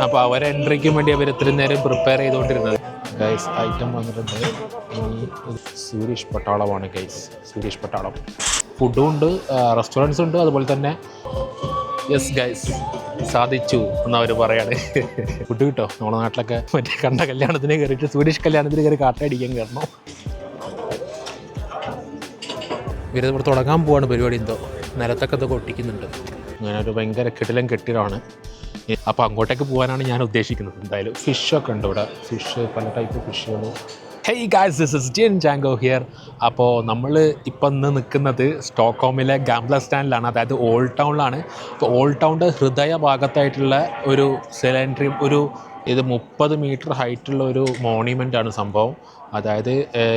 അപ്പോൾ അവരെ എൻട്രിക്കും വേണ്ടി അവർ ഇത്രയും നേരം പ്രിപ്പയർ ചെയ്തുകൊണ്ടിരുന്നത്. ഗൈസ് ഐറ്റം വന്നിട്ടുണ്ട്. സ്വീഡിഷ് പട്ടാളമാണ് ഗൈസ്, സ്വീഡിഷ് പട്ടാളം. ഫുഡും ഉണ്ട്, റെസ്റ്റോറൻറ്റ്സ് ഉണ്ട്, അതുപോലെ തന്നെ യെസ് ഗൈസ് സാധിച്ചു എന്നവർ പറയാണ്. ഫുഡ് കിട്ടോ? നമ്മുടെ നാട്ടിലൊക്കെ മറ്റേ കണ്ട കല്യാണത്തിന് കയറിയിട്ട് സ്വീഡിഷ് കല്യാണത്തിന് കയറി കാട്ടടിക്കാൻ കയറണം. ഇവരിവിടെ തുടങ്ങാൻ പോവാണ് പരിപാടി. എന്തോ നിലത്തൊക്കെ ഇതൊക്കെ ഒട്ടിക്കുന്നുണ്ട്. അങ്ങനെ ഒരു ഭയങ്കര കിടിലൻ കെട്ടിടമാണ്. അപ്പോൾ അങ്ങോട്ടേക്ക് പോകാനാണ് ഞാൻ ഉദ്ദേശിക്കുന്നത്. എന്തായാലും ഫിഷൊക്കെ ഉണ്ട് ഇവിടെ, ഫിഷ്, പല ടൈപ്പ് ഫിഷുകൾ. ഹേയ് ഗായ്സ്, ദിസ് ഇസ് ജിൻ ജാങ്കോ ഹിയർ. അപ്പോൾ നമ്മൾ ഇപ്പം ഇന്ന് നിൽക്കുന്നത് സ്റ്റോക്ക്ഹോമിലെ ഗാംബ്ല സ്റ്റാൻഡിലാണ്, അതായത് ഓൾഡ് ടൗണിലാണ്. അപ്പോൾ ഓൾഡ് ടൗണിൻ്റെ ഹൃദയ ഭാഗത്തായിട്ടുള്ള ഒരു സെലൻട്രിയം, ഇത് 30 മീറ്റർ ഹൈറ്റുള്ള ഒരു മോണ്യുമെൻ്റാണ് സംഭവം. അതായത്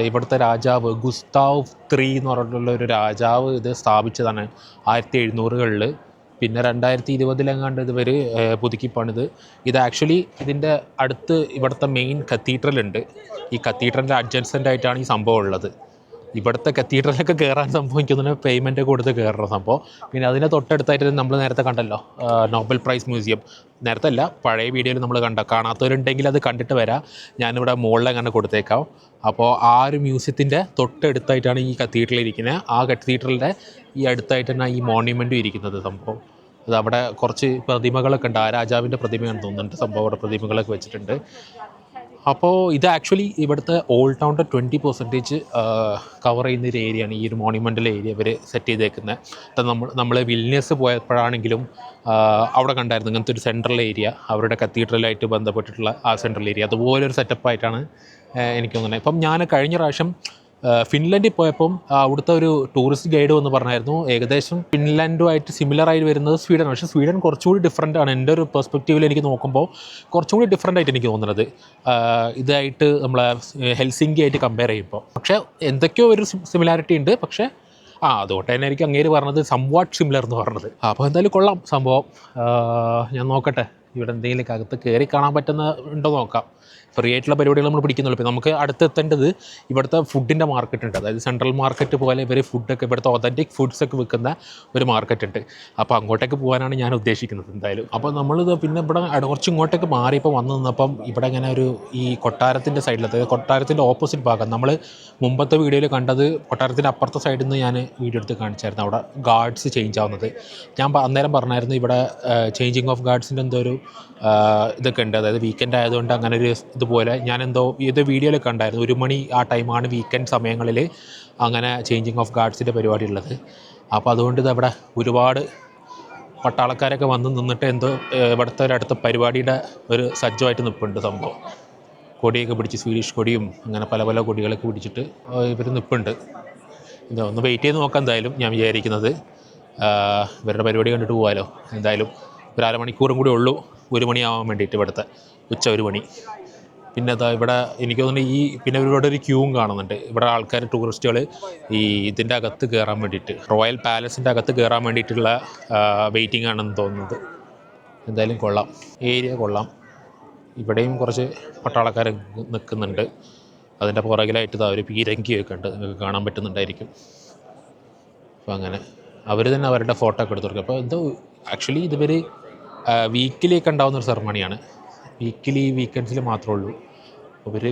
ഇവിടുത്തെ രാജാവ് ഗുസ്താവ് III എന്ന് പറഞ്ഞിട്ടുള്ള ഒരു രാജാവ് ഇത് സ്ഥാപിച്ചതാണ് 1700-കളിൽ. പിന്നെ 2020-ലെങ്ങാണ്ട് ഇവർ പുതുക്കി പണിത്. ഇത് ആക്ച്വലി ഇതിൻ്റെ അടുത്ത് ഇവിടുത്തെ മെയിൻ കത്തീഡ്രൽ ഉണ്ട്. ഈ കത്തീഡ്രലിൻ്റെ അഡ്ജൻസൻ്റ് ആയിട്ടാണ് ഈ സംഭവം ഉള്ളത്. ഇവിടുത്തെ കത്തീഡ്രലൊക്കെ കയറാൻ സംഭവിക്കുന്നതിന് പേയ്മെൻറ്റ് കൊടുത്ത് കയറുന്ന സംഭവം. പിന്നെ അതിനെ തൊട്ടടുത്തായിട്ട് നമ്മൾ നേരത്തെ കണ്ടല്ലോ നോബൽ പ്രൈസ് മ്യൂസിയം. നേരത്തെ അല്ല, പഴയ വീഡിയോയിൽ നമ്മൾ കാണാത്തവരുണ്ടെങ്കിൽ അത് കണ്ടിട്ട് വരാം. ഞാനിവിടെ മുകളിൽ അങ്ങനെ കൊടുത്തേക്കാം. അപ്പോൾ ആ ഒരു മ്യൂസിയത്തിൻ്റെ തൊട്ടടുത്തായിട്ടാണ് ഈ കത്തീഡ്രൽ ഇരിക്കുന്നത്. ആ കത്തീഡ്രലിൻ്റെ ഈ അടുത്തായിട്ട് തന്നെ ഈ മോണ്യുമെൻറ്റും ഇരിക്കുന്നത് സംഭവം. അത് അവിടെ കുറച്ച് പ്രതിമകളൊക്കെ ഉണ്ട്. ആ രാജാവിൻ്റെ പ്രതിമയാണെന്ന് തോന്നുന്നുണ്ട് സംഭവം. അവിടെ പ്രതിമകളൊക്കെ വെച്ചിട്ടുണ്ട്. അപ്പോൾ ഇത് ആക്ച്വലി ഇവിടുത്തെ ഓൾഡ് ടൗണിൻ്റെ 20% കവർ ചെയ്യുന്ന ഒരു ഏരിയയാണ്. ഈ ഒരു മോണ്യുമെൻ്റൽ ഏരിയ ഇവർ സെറ്റ് ചെയ്തേക്കുന്നത്. നമ്മൾ വിൽനിയസ് പോയപ്പോഴാണെങ്കിലും അവിടെ കണ്ടായിരുന്നു ഇങ്ങനത്തെ ഒരു സെൻട്രൽ ഏരിയ, അവരുടെ കത്തീഡ്രലായിട്ട് ബന്ധപ്പെട്ടിട്ടുള്ള ആ സെൻട്രൽ ഏരിയ. അതുപോലൊരു സെറ്റപ്പായിട്ടാണ് എനിക്ക് തോന്നുന്നത്. ഇപ്പം ഞാൻ കഴിഞ്ഞ പ്രാവശ്യം ഫിൻലൻഡിൽ പോയപ്പം അവിടുത്തെ ഒരു ടൂറിസ്റ്റ് ഗൈഡ് വന്ന് പറഞ്ഞായിരുന്നു ഏകദേശം ഫിൻലൻഡുമായിട്ട് സിമിലറായി വരുന്നത് സ്വീഡൻ. പക്ഷേ സ്വീഡൻ കുറച്ചുകൂടി ഡിഫറൻ്റ് ആണ്. എൻ്റെ ഒരു പെർസ്പെക്റ്റീവിൽ എനിക്ക് നോക്കുമ്പോൾ കുറച്ചും കൂടി ഡിഫറൻ്റ് ആയിട്ട് എനിക്ക് തോന്നുന്നത് ഇതായിട്ട് നമ്മളെ ഹെൽസിങ്കി ആയിട്ട് കമ്പയർ ചെയ്യുമ്പോൾ. പക്ഷേ എന്തൊക്കെയോ ഒരു സിമിലാരിറ്റി ഉണ്ട്. പക്ഷേ അതുകൊണ്ട് തന്നെ എനിക്ക് അങ്ങേര് പറഞ്ഞത് സംവാട്ട് സിമിലർ എന്ന് പറഞ്ഞത്. അപ്പോൾ എന്തായാലും കൊള്ളാം സംഭവം. ഞാൻ നോക്കട്ടെ ഇവിടെ എന്തെങ്കിലും അകത്ത് കയറി കാണാൻ പറ്റുന്ന ഉണ്ടോ നോക്കാം. ഫ്രീ ആയിട്ടുള്ള പരിപാടികൾ നമ്മൾ പിടിക്കുന്നുള്ളൂ. ഇപ്പോൾ നമുക്ക് അടുത്തെത്തേണ്ടത് ഇവിടുത്തെ ഫുഡിൻ്റെ മാർക്കറ്റ് ഉണ്ട്. അതായത് സെൻട്രൽ മാർക്കറ്റ് പോലെ ഇവർ ഫുഡൊക്കെ ഇവിടുത്തെ ഒതൻറ്റിക് ഫുഡ്സൊക്കെ വിൽക്കുന്ന ഒരു മാർക്കറ്റ് ഉണ്ട്. അപ്പോൾ അങ്ങോട്ടേക്ക് പോകാനാണ് ഞാൻ ഉദ്ദേശിക്കുന്നത് എന്തായാലും. അപ്പോൾ നമ്മളിത് പിന്നെ ഇവിടെ കുറച്ച് ഇങ്ങോട്ടേക്ക് മാറി ഇപ്പോൾ വന്ന് നിന്നപ്പം ഇവിടെ ഇങ്ങനെ ഒരു ഈ കൊട്ടാരത്തിൻ്റെ സൈഡിൽ, അതായത് കൊട്ടാരത്തിൻ്റെ ഓപ്പോസിറ്റ് ഭാഗം, നമ്മൾ മുമ്പത്തെ വീഡിയോയിൽ കണ്ടത് കൊട്ടാരത്തിൻ്റെ അപ്പുറത്തെ സൈഡിൽ നിന്ന് ഞാൻ വീഡിയോ എടുത്ത് കാണിച്ചായിരുന്നു. അവിടെ ഗാർഡ്സ് ചേഞ്ച് ആവുന്നത് ഞാൻ അന്നേരം പറഞ്ഞായിരുന്നു. ഇവിടെ ചേഞ്ചിങ് ഓഫ് ഗാർഡ്സിൻ്റെ എന്തോ ഒരു ഇതൊക്കെ ഉണ്ട്. അതായത് വീക്കെൻഡ് ആയതുകൊണ്ട് അങ്ങനെ ഒരു ഇതുപോലെ ഞാൻ ഇത് വീഡിയോയിൽ കണ്ടായിരുന്നു. 1 മണി ആ ടൈമാണ് വീക്കെൻഡ് സമയങ്ങളിൽ അങ്ങനെ ചേഞ്ചിങ് ഓഫ് ഗാർഡ്സിൻ്റെ പരിപാടി ഉള്ളത്. അപ്പോൾ അതുകൊണ്ട് ഇതവിടെ ഒരുപാട് പട്ടാളക്കാരൊക്കെ വന്ന് നിന്നിട്ട് എന്തോ ഇവിടുത്തെ ഒരടുത്ത പരിപാടിയുടെ ഒരു സജ്ജമായിട്ട് നിൽപ്പുണ്ട് സംഭവം. കൊടിയൊക്കെ പിടിച്ച്, സ്വീഡിഷ് കൊടിയും അങ്ങനെ പല പല കൊടികളൊക്കെ പിടിച്ചിട്ട് ഇവർ നിൽപ്പുണ്ട്. ഇതാ ഒന്ന് വെയിറ്റ് ചെയ്ത് നോക്കാം എന്തായാലും. ഞാൻ വിചാരിക്കുന്നത് ഇവരുടെ പരിപാടി കണ്ടിട്ട് പോകാമല്ലോ. എന്തായാലും ഒരു 1/2 മണിക്കൂറും കൂടി ഉള്ളൂ 1 മണിയാവാൻ വേണ്ടിയിട്ട്, ഇവിടുത്തെ ഉച്ച 1 മണി. പിന്നെ അതാ ഇവിടെ എനിക്ക് തോന്നുന്നു പിന്നെ ഇവിടെ ഒരു ക്യൂവും കാണുന്നുണ്ട്. ഇവിടെ ആൾക്കാർ, ടൂറിസ്റ്റുകൾ ഇതിൻ്റെ അകത്ത് കയറാൻ വേണ്ടിയിട്ട്, റോയൽ പാലസിൻ്റെ അകത്ത് കയറാൻ വേണ്ടിയിട്ടുള്ള വെയിറ്റിംഗ് ആണെന്ന് തോന്നുന്നത്. എന്തായാലും കൊള്ളാം, ഏരിയ കൊള്ളാം. ഇവിടെയും കുറച്ച് പട്ടാളക്കാർ നിൽക്കുന്നുണ്ട്. അതിൻ്റെ പുറകിലായിട്ട് ഒരു പീരങ്കിയൊക്കെ ഉണ്ട്, നിങ്ങൾക്ക് കാണാൻ പറ്റുന്നുണ്ടായിരിക്കും. അപ്പോൾ അങ്ങനെ അവർ തന്നെ അവരുടെ ഫോട്ടോ ഒക്കെ എടുത്ത് കൊടുക്കും. അപ്പോൾ എന്തോ ആക്ച്വലി ഇതുവർ വീക്കിലി ഒക്കെ ഉണ്ടാകുന്നൊരു സെറമണിയാണ്. വീക്കെൻഡ്സിൽ മാത്രമേ ഉള്ളൂ.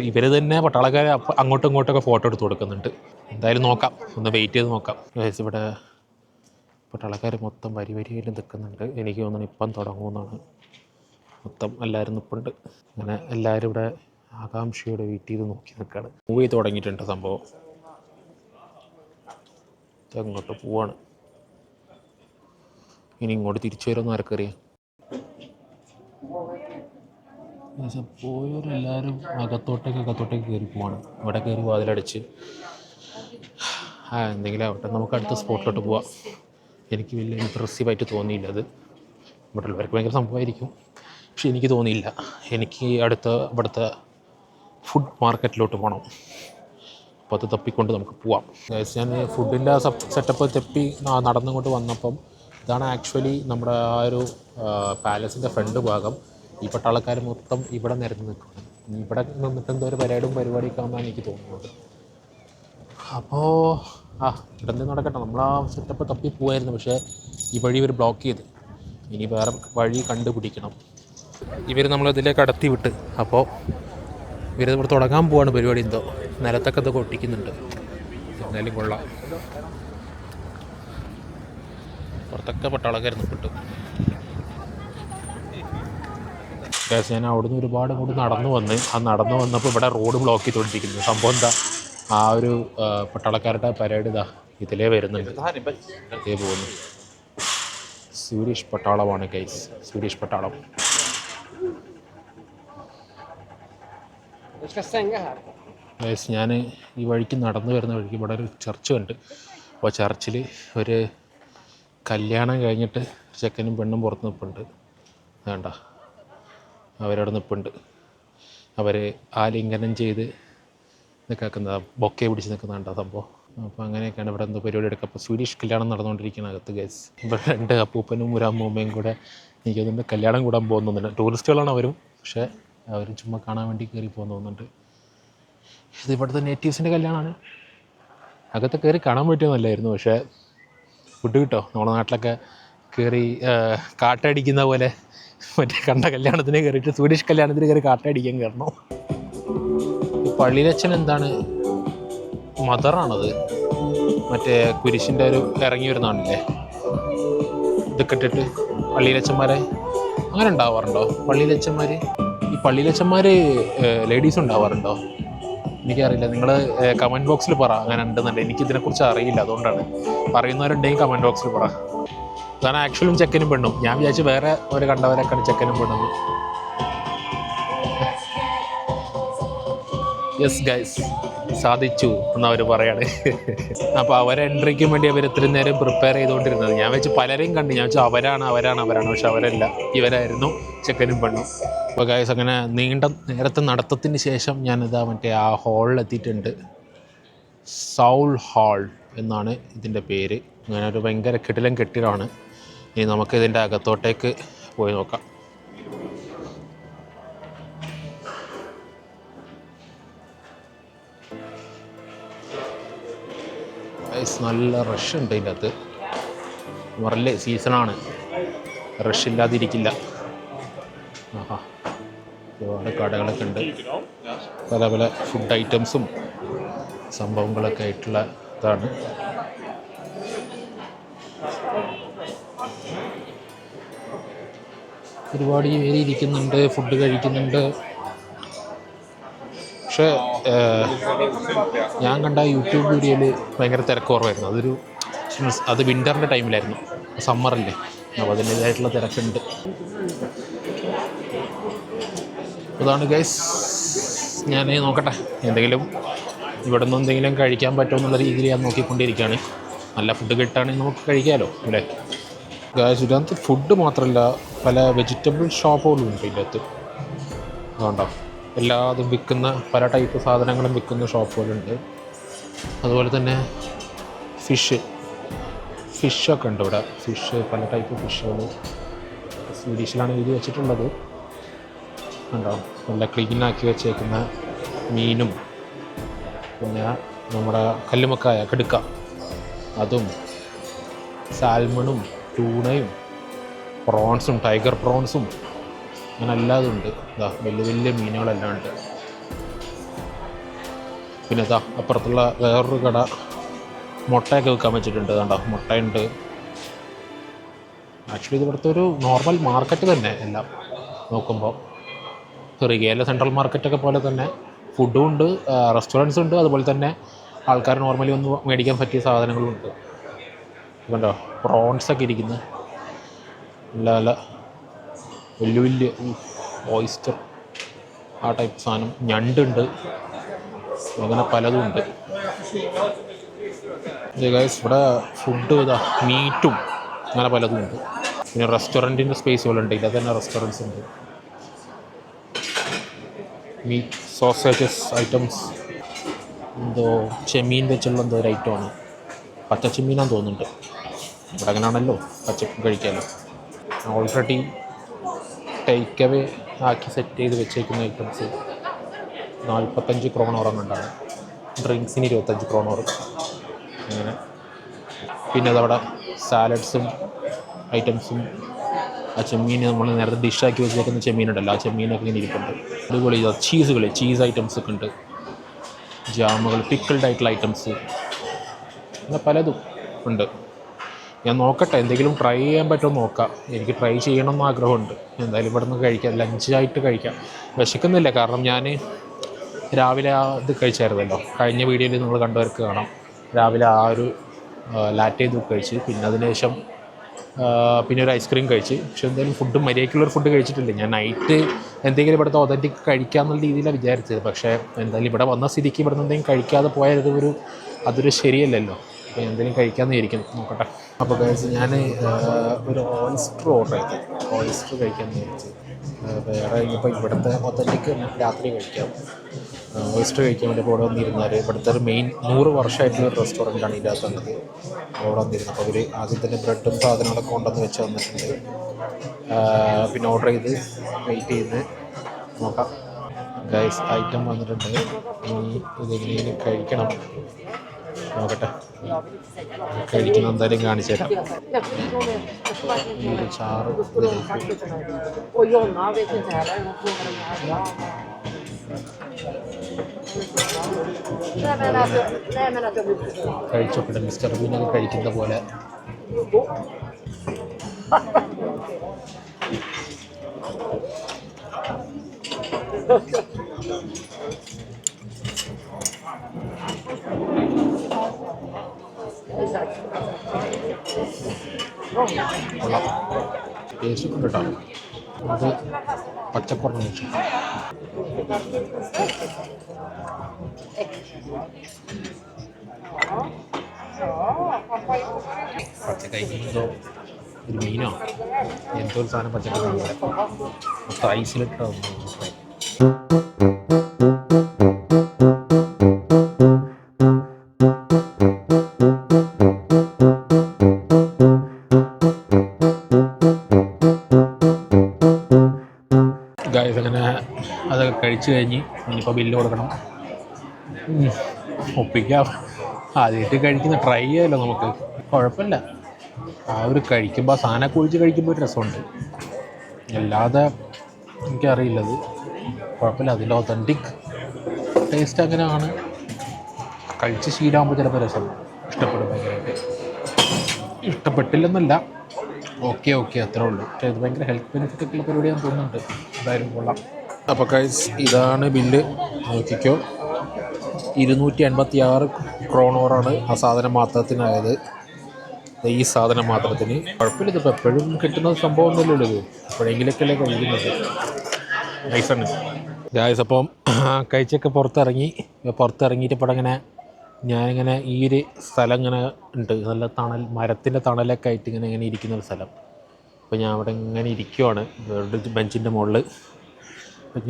ഇവർ തന്നെ പട്ടാളക്കാരെ അങ്ങോട്ടും ഇങ്ങോട്ടൊക്കെ ഫോട്ടോ എടുത്ത് കൊടുക്കുന്നുണ്ട്. എന്തായാലും നോക്കാം, ഒന്ന് വെയിറ്റ് ചെയ്ത് നോക്കാം. ഇവിടെ പട്ടാളക്കാർ മൊത്തം വരിയിൽ നിൽക്കുന്നുണ്ട്. എനിക്ക് തോന്നുന്നു ഇപ്പം തുടങ്ങുമെന്നാണ്. മൊത്തം എല്ലാവരും നിൽപ്പുണ്ട്. അങ്ങനെ എല്ലാവരും ഇവിടെ ആകാംക്ഷയോടെ വെയിറ്റ് ചെയ്ത് നോക്കി നിൽക്കുകയാണ്. മൂവ് ചെയ്ത് തുടങ്ങിയിട്ടുണ്ട് സംഭവം. അങ്ങോട്ട് പോവാണ്. ഇനി ഇങ്ങോട്ട് തിരിച്ചു വരുമെന്ന് ആർക്കറിയാം. പോയവരെല്ലാവരും അകത്തോട്ടേക്ക് കയറി പോവാണ്. ഇവിടെ കയറി വാതിലടച്ച് എന്തെങ്കിലും ആവട്ടെ, നമുക്ക് അടുത്ത സ്പോട്ടിലോട്ട് പോവാം. എനിക്ക് വലിയ ഇമ്പ്രസീവായിട്ട് തോന്നിയില്ല അത്. ഇവിടെ ഉള്ളവർക്ക് ഭയങ്കര സംഭവമായിരിക്കും, പക്ഷെ എനിക്ക് തോന്നിയില്ല. എനിക്ക് ഇവിടുത്തെ ഫുഡ് മാർക്കറ്റിലോട്ട് പോകണം. അപ്പോൾ അത് തപ്പിക്കൊണ്ട് നമുക്ക് പോവാം. ഞാൻ ഫുഡിൻ്റെ സെറ്റപ്പ് തപ്പി നടന്നുകൊണ്ട് വന്നപ്പം ഇതാണ് ആക്ച്വലി നമ്മുടെ ആ ഒരു പാലസിൻ്റെ ഫ്രണ്ട് ഭാഗം. ഈ പട്ടാളക്കാർ മൊത്തം ഇവിടെ നിരന്ന് നിൽക്കുകയാണ്. ഇവിടെ നിന്നിട്ട് എന്തോ ഒരു പരിപാടിയൊക്കെ ആണെന്നാണ് എനിക്ക് തോന്നുന്നത്. അപ്പോൾ ഇവിടെ നിന്ന് നടക്കട്ടെ. നമ്മൾ ആ സെറ്റപ്പ് തപ്പി പോവായിരുന്നു, പക്ഷേ ഈ വഴി ഇവർ ബ്ലോക്ക് ചെയ്ത്. ഇനി വേറെ വഴി കണ്ടുപിടിക്കണം. ഇവർ നമ്മളിതിലേക്ക് കടത്തി വിട്ട്. അപ്പോൾ ഇവരിവിടെ തുടങ്ങാൻ പോവാണ് പരിപാടി. എന്തോ നിലത്തൊക്കെ ഇതൊക്കെ ഒട്ടിക്കുന്നുണ്ട്. എന്തായാലും കൊള്ളാം. പുറത്തൊക്കെ പട്ടാളക്കായിരുന്നു പെട്ടു. ഞാൻ അവിടുന്ന് ഒരുപാട് കൂടി നടന്നു വന്നപ്പോൾ ഇവിടെ റോഡ് ബ്ലോക്ക് ചെയ്തുകൊണ്ടിരിക്കുന്നു. സംഭവം എന്താ, ആ ഒരു പട്ടാളക്കാരുടെ പരേഡ് ഇതാ ഇതിലേ വരുന്നുണ്ട്, ഇതേ പോകുന്നു. സ്വീഡിഷ് പട്ടാളമാണ് ഗൈസ്, സ്വീഡിഷ് പട്ടാളം. ഗൈസ് ഞാൻ ഈ വഴിക്ക് നടന്നു വരുന്ന വഴിക്ക് ഇവിടെ ഒരു ചർച്ച് ഉണ്ട്. അപ്പോൾ ചർച്ചിൽ ഒരു കല്യാണം കഴിഞ്ഞിട്ട് ചെക്കനും പെണ്ണും പുറത്ത് നിൽപ്പുണ്ട്. വേണ്ട, അവരവിടെ നിൽപ്പുണ്ട്. അവർ ആലിംഗനം ചെയ്ത് നിൽക്കുന്ന ബൊക്കെ പിടിച്ച് നിൽക്കുന്നുണ്ട് സംഭവം. അപ്പോൾ അങ്ങനെയൊക്കെയാണ് ഇവിടെ എന്തോ പരിപാടി എടുക്കുക. അപ്പോൾ സ്വീഡിഷ് കല്യാണം നടന്നുകൊണ്ടിരിക്കുന്ന അകത്ത് ഗൈസ്. ഇവിടെ 2 അപ്പൂപ്പനും ഒരു അമ്മൂമ്മയും കൂടെ എനിക്കതുകൊണ്ട് കല്യാണം കൂടാൻ പോകുന്നുണ്ട്. ടൂറിസ്റ്റുകളാണ് അവരും, പക്ഷേ അവർ ചുമ്മാ കാണാൻ വേണ്ടി കയറി പോകുന്നുണ്ട്. ഇത് ഇവിടുത്തെ നേറ്റീവ്സിൻ്റെ കല്യാണമാണ്. അകത്ത് കയറി കാണാൻ പറ്റുമെന്നല്ലായിരുന്നു, പക്ഷേ ഫുഡ് കിട്ടോ. നമ്മുടെ നാട്ടിലൊക്കെ കയറി കാട്ടടിക്കുന്ന പോലെ മറ്റേ കണ്ട കല്യാണത്തിന് കയറിയിട്ട് സ്വീഡിഷ് കല്യാണത്തിന് കയറി കാട്ടടിക്കാൻ കയറണം. പള്ളിയിലച്ഛൻ എന്താണ്, മദറാണത്, മറ്റേ കുരിശിൻ്റെ ഒരു ഇറങ്ങി വരുന്നതാണല്ലേ ഇതൊക്കെ ഇട്ടിട്ട്. പള്ളിയിലച്ഛന്മാരെ അങ്ങനെ ഉണ്ടാവാറുണ്ടോ പള്ളിയിലച്ഛന്മാർ? ഈ പള്ളിയിലച്ഛന്മാർ ലേഡീസ് ഉണ്ടാവാറുണ്ടോ? എനിക്കറിയില്ല. നിങ്ങൾ കമൻറ്റ് ബോക്സിൽ പറ അങ്ങനെ ഉണ്ടെന്നുണ്ട്. എനിക്കിതിനെക്കുറിച്ച് അറിയില്ല, അതുകൊണ്ടാണ്. പറയുന്നവരുണ്ടെങ്കിൽ കമൻറ്റ് ബോക്സിൽ പറ. അതാണ് ആക്ച്വലും ചെക്കനും പെണ്ണും. ഞാൻ വിചാരിച്ചു വേറെ ഒരു കണ്ടവരൊക്കെയാണ് ചെക്കനും പെണ്ണും. യെസ് ഗൈസ്, സാധിച്ചു എന്നവർ പറയാണ്. അപ്പോൾ അവരെ എൻട്രിക്കും വേണ്ടി അവർ ഇത്രയും നേരം പ്രിപ്പയർ ചെയ്തുകൊണ്ടിരുന്നത്. ഞാൻ വെച്ച് പലരെയും കണ്ടു, ഞാൻ വെച്ചാൽ അവരാണ്, പക്ഷെ അവരല്ല, ഇവരായിരുന്നു ചെക്കനും പെണ്ണും. അപ്പോൾ ഗൈസ് അങ്ങനെ നീണ്ട നേരത്തെ നടത്തത്തിന് ശേഷം ഞാനിതാ മറ്റേ ആ ഹാളിലെത്തിയിട്ടുണ്ട്. സൗൾ ഹാൾ എന്നാണ് ഇതിൻ്റെ പേര്. അങ്ങനെ ഒരു ഭയങ്കര കിടിലൻ കെട്ടിടമാണ്. ഇനി നമുക്ക് ഇതിൻ്റെ അകത്തോട്ടേക്ക് പോയി നോക്കാം. നല്ല റഷ് ഉണ്ട് ഇതിൻ്റെ അകത്ത്. മറല്ലേ സീസണാണ്, റഷ് ഇല്ലാതിരിക്കില്ല. ആഹാ, ഒരുപാട് കടകളൊക്കെ ഉണ്ട്. പല പല ഫുഡ് ഐറ്റംസും സംഭവങ്ങളൊക്കെ ആയിട്ടുള്ള ഇതാണ്. ഒരുപാട് പേര് ഇരിക്കുന്നുണ്ട്, ഫുഡ് കഴിക്കുന്നുണ്ട്. പക്ഷേ ഞാൻ കണ്ട യൂട്യൂബ് വീഡിയോയിൽ ഭയങ്കര തിരക്ക് കുറവായിരുന്നു. അത് വിൻ്ററിൻ്റെ ടൈമിലായിരുന്നു, സമ്മറല്ലേ, അപ്പോൾ അതിൻ്റേതായിട്ടുള്ള തിരക്കുണ്ട്. അതാണ് ഗൈസ്, ഞാൻ നോക്കട്ടെ എന്തെങ്കിലും ഇവിടെ നിന്ന് എന്തെങ്കിലും കഴിക്കാൻ പറ്റുമോ എന്നുള്ള രീതിയിൽ ഞാൻ നോക്കിക്കൊണ്ടിരിക്കുകയാണ്. നല്ല ഫുഡ് കിട്ടുകയാണെങ്കിൽ നമുക്ക് കഴിക്കാമല്ലോ അല്ലേ ഗൈസ്. ഇതിനകത്ത് ഫുഡ് മാത്രമല്ല, പല വെജിറ്റബിൾ ഷോപ്പുകളും ഉണ്ട് ഇതിൻ്റെ അകത്ത്. അതുകൊണ്ടോ എല്ലാതും വിൽക്കുന്ന പല ടൈപ്പ് സാധനങ്ങളും വിൽക്കുന്ന ഷോപ്പുകളുണ്ട്. അതുപോലെ തന്നെ ഫിഷൊക്കെ ഉണ്ട് ഇവിടെ. പല ടൈപ്പ് ഫിഷുകൾ സ്വീഡിഷിലാണ് എഴുതി വെച്ചിട്ടുള്ളത്. ഉണ്ടോ, നല്ല ക്ലീനാക്കി വെച്ചേക്കുന്ന മീനും, പിന്നെ നമ്മുടെ കല്ലുമക്കായ കടുക്ക, അതും സാൽമണും ടൂണയും പ്രോൺസും ടൈഗർ പ്രോൺസും അങ്ങനെ എല്ലാതും ഉണ്ട്. ഇതാ വലിയ വലിയ മീനുകളെല്ലാം ഉണ്ട്. പിന്നെ ഇതാ അപ്പുറത്തുള്ള വേറൊരു കട മുട്ടയൊക്കെ വിൽക്കാൻ വെച്ചിട്ടുണ്ട്. കണ്ടോ, മുട്ടയുണ്ട്. ആക്ച്വലി ഇത് ഇവിടുത്തെ ഒരു നോർമൽ മാർക്കറ്റ് തന്നെ എല്ലാം നോക്കുമ്പോൾ. റിഗേല സെൻട്രൽ മാർക്കറ്റൊക്കെ പോലെ തന്നെ ഫുഡും ഉണ്ട്, റെസ്റ്റോറൻറ്റ്സ് ഉണ്ട്, അതുപോലെ തന്നെ ആൾക്കാർ നോർമലി ഒന്ന് മേടിക്കാൻ പറ്റിയ സാധനങ്ങളും ഉണ്ട്. കണ്ടോ, പ്രോൺസൊക്കെ ഇരിക്കുന്നു, നല്ല വലിയ വലിയ ഓയിസ്റ്റർ ആ ടൈപ്പ് സാധനം, ഞണ്ടുണ്ട്, അങ്ങനെ പലതും ഉണ്ട്. ഗൈസ് ഇവിടെ ഫുഡ് ഇതാ മീറ്റും അങ്ങനെ പലതും ഉണ്ട്. പിന്നെ റെസ്റ്റോറൻറ്റിൻ്റെ സ്പേസുകളുണ്ട്, ഇതിൽ തന്നെ റെസ്റ്റോറൻറ്റ്സ് ഉണ്ട്. മീറ്റ് സോസേജസ് ഐറ്റംസ്, എന്തോ ചെമ്മീൻ വെച്ചുള്ള എന്തോ ഒരു ഐറ്റമാണ്, പച്ച ചെമ്മീനാന്ന് തോന്നുന്നുണ്ട്. ഇവിടെ അങ്ങനെയാണല്ലോ, പച്ചക്കും കഴിക്കാമല്ലോ. ഓൾറെഡി ടേക്ക് അവേ ആക്കി സെറ്റ് ചെയ്ത് വെച്ചേക്കുന്ന ഐറ്റംസ് 45 ക്രോണോറങ്ങണ്ടാണ്, ഡ്രിങ്ക്സിന് 25 ക്രോണോർ അങ്ങനെ. പിന്നെ അതവിടെ സാലഡ്സും ഐറ്റംസും ആ ചെമ്മീൻ നമ്മൾ നേരത്തെ ഡിഷാക്കി വെച്ചേക്കുന്ന ചെമ്മീനുണ്ടല്ലോ, ആ ചെമ്മീനൊക്കെ ഇങ്ങനെ ഇരിപ്പുണ്ട്. അതുപോലെ ചീസുകൾ, ചീസ് ഐറ്റംസ് ഒക്കെ ഉണ്ട്, ജാമുകൾ, പിക്കിൾഡ് ആയിട്ടുള്ള ഐറ്റംസ്, അങ്ങനെ പലതും ഉണ്ട്. ഞാൻ നോക്കട്ടെ, എന്തെങ്കിലും ട്രൈ ചെയ്യാൻ പറ്റുമോ നോക്കാം. എനിക്ക് ട്രൈ ചെയ്യണമെന്ന് ആഗ്രഹമുണ്ട്. എന്തായാലും ഇവിടെ നിന്ന് കഴിക്കാം, ലഞ്ചായിട്ട് കഴിക്കാം. വിശക്കുന്നില്ല, കാരണം ഞാൻ രാവിലെ ഇത് കഴിച്ചായിരുന്നല്ലോ, കഴിഞ്ഞ വീഡിയോയിൽ നിങ്ങൾ കണ്ടവർക്ക് കാണാം. രാവിലെ ആ ഒരു ലാറ്റെ ഇത് കഴിച്ച്, പിന്നെ അതിനുശേഷം പിന്നെ ഒരു ഐസ്ക്രീം കഴിച്ച്. പക്ഷെ എന്തായാലും ഫുഡ് മര്യാദയ്ക്കുള്ളൊരു ഫുഡ് കഴിച്ചിട്ടില്ല. ഞാൻ നൈറ്റ് എന്തെങ്കിലും ഇവിടുത്തെ ഒതൻറ്റിക് കഴിക്കാമെന്നുള്ള രീതിയിലാണ് വിചാരിച്ചത്. പക്ഷേ എന്തായാലും ഇവിടെ വന്ന സ്ഥിതിക്ക് ഇവിടെ നിന്ന് എന്തെങ്കിലും കഴിക്കാതെ പോയാൽ അതൊരു ശരിയല്ലല്ലോ. അപ്പോൾ എന്തെങ്കിലും കഴിക്കാമെന്ന് വിചാരിക്കുന്നു, നോക്കട്ടെ. അപ്പോൾ കഴിച്ച് ഞാൻ ഒരു ഓയിസ്റ്റർ ഓർഡർ ചെയ്തു. ഓയിസ്റ്റർ കഴിക്കാമെന്ന് വിചാരിച്ചു. വേറെ ഇനിയിപ്പോൾ ഇവിടുത്തെ ഒതൻറ്റിക് രാത്രി കഴിക്കാം. ഓയിസ്റ്റർ കഴിക്കാൻ വേണ്ടി ഇവിടെ വന്നിരുന്നാൽ ഇവിടുത്തെ ഒരു മെയിൻ 100 വർഷമായിട്ടുള്ള ഒരു റെസ്റ്റോറൻറ്റാണ് ഇതിൻ്റെ അകത്തുള്ളത്. അവിടെ വന്നിരുന്നു. അപ്പോൾ അവർ ആദ്യം തന്നെ ബ്രെഡും സാധനങ്ങളൊക്കെ കൊണ്ടുവന്ന് വെച്ച് തന്നിട്ടുണ്ട്. പിന്നെ ഓർഡർ ചെയ്ത് വെയിറ്റ് ചെയ്യുന്നത് നോക്കാം. ഗൈസ് ഐറ്റം വന്നിട്ടുണ്ട്. ഇനി ഇതെങ്ങനെയും കഴിക്കണം, നോക്കട്ടെ. കഴിക്കുന്ന എന്തായാലും കാണിച്ചു തരാം. ഈ ചാറ് കഴിച്ചോട്ടെ. മിസ്റ്റർ ബീനൊക്കെ കഴിക്കുന്ന പോലെ. കൊള്ളാം, ടേസ്റ്റ് ഉണ്ട് കേട്ടോ. അത് പച്ചക്കുറഞ്ഞ വെച്ചു. പച്ചക്കറി എന്തോ ഒരു മീനോ എന്തോ ഒരു സാധനം പച്ചക്കറി മൊത്തം ഐസിലിട്ടാവും. ഗായ്സ് അങ്ങനെ അതൊക്കെ കഴിച്ച് കഴിഞ്ഞ് ഇനിയിപ്പോൾ ബില്ല് കൊടുക്കണം. ഒപ്പിക്കാം. ആദ്യമായിട്ട് കഴിക്കുന്ന ട്രൈ ചെയ്യാമല്ലോ നമുക്ക്, കുഴപ്പമില്ല. ആ ഒരു കഴിക്കുമ്പോൾ സാധനമൊക്കെ ഒഴിച്ച് കഴിക്കുമ്പോൾ ഒരു രസമുണ്ട്. അല്ലാതെ എനിക്കറിയില്ലത്, കുഴപ്പമില്ല. അതിൻ്റെ ഒതൻറ്റിക് ടേസ്റ്റ് അങ്ങനെയാണ്. കഴിച്ച് ശീലമാകുമ്പോൾ ചിലപ്പോൾ രസം ഇഷ്ടപ്പെടും ഭയങ്കരമായിട്ട്. ഇഷ്ടപ്പെട്ടില്ലെന്നല്ല, ഓക്കെ അത്രേ ഉള്ളൂ. പക്ഷേ ഇത് ഭയങ്കര ഹെൽത്ത് ബെനിഫിറ്റ് ഒക്കെയുള്ള പരിപാടിയാണെന്ന് തോന്നുന്നുണ്ട്. എന്തായാലും കൊള്ളാം. അപ്പോൾ ഗൈസ് ഇതാണ് ബില്ല്, നോക്കിക്കോ. 286 ക്രോണോറാണ് ആ സാധനം മാത്രത്തിനായത്. ഈ സാധനം മാത്രത്തിന് കുഴപ്പമില്ല. ഇതിപ്പോൾ എപ്പോഴും കിട്ടുന്ന സംഭവമൊന്നുമല്ലല്ലോ, ഇത് എപ്പോഴെങ്കിലൊക്കെയല്ലേ കഴിക്കുന്നത്. നൈസാണ് ഗായ്സ്. അപ്പം കഴിച്ചൊക്കെ പുറത്തിറങ്ങിയിട്ട് ഇപ്പോൾ ഇങ്ങനെ ഞാനിങ്ങനെ ഈ ഒരു സ്ഥലം ഇങ്ങനെ ഉണ്ട്, നല്ല തണൽ, മരത്തിൻ്റെ തണലൊക്കെ ആയിട്ട് ഇങ്ങനെ ഇരിക്കുന്നൊരു സ്ഥലം. അപ്പോൾ ഞാൻ അവിടെ ഇങ്ങനെ ഇരിക്കുവാണ് ബെഞ്ചിൻ്റെ മുകളിൽ.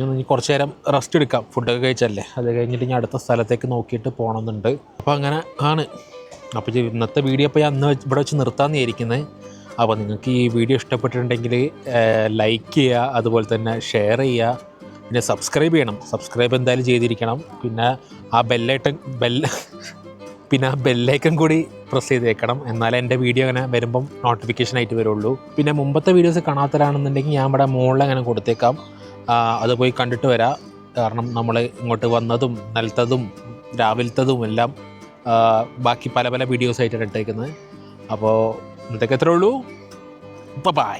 ഇനി കുറച്ച് നേരം റെസ്റ്റ് എടുക്കാം, ഫുഡൊക്കെ കഴിച്ചല്ലേ. അത് കഴിഞ്ഞിട്ട് ഞാൻ അടുത്ത സ്ഥലത്തേക്ക് നോക്കിയിട്ട് പോകണമെന്നുണ്ട്. അപ്പോൾ അങ്ങനെ ആണ്. അപ്പോൾ ഇന്നത്തെ വീഡിയോ ഇപ്പോൾ ഞാൻ ഇവിടെ വെച്ച് നിർത്താമെന്ന് വിചാരിക്കുന്നത്. അപ്പോൾ നിങ്ങൾക്ക് ഈ വീഡിയോ ഇഷ്ടപ്പെട്ടിട്ടുണ്ടെങ്കിൽ ലൈക്ക് ചെയ്യുക, അതുപോലെ തന്നെ ഷെയർ ചെയ്യുക, പിന്നെ സബ്സ്ക്രൈബ് ചെയ്യണം. സബ്സ്ക്രൈബ് എന്തായാലും ചെയ്തിരിക്കണം. പിന്നെ ആ ബെല്ലൈക്കൺ കൂടി പ്രസ് ചെയ്തേക്കണം. എന്നാലേ എൻ്റെ വീഡിയോ അങ്ങനെ വരുമ്പം നോട്ടിഫിക്കേഷനായിട്ട് വരുള്ളൂ. പിന്നെ മുമ്പത്തെ വീഡിയോസ് കാണാത്തവരാണെന്നുണ്ടെങ്കിൽ ഞാൻ ഇവിടെ മുകളിൽ അങ്ങനെ കൊടുത്തേക്കാം, അത് പോയി കണ്ടിട്ട് വരാം. കാരണം നമ്മൾ ഇങ്ങോട്ട് വന്നതും നിലത്തതും രാവിലത്തതും എല്ലാം ബാക്കി പല പല വീഡിയോസായിട്ടാണ് ഇട്ടേക്കുന്നത്. അപ്പോൾ ഇന്നത്തേക്ക് എത്രയേ ഉള്ളൂ. ബൈ.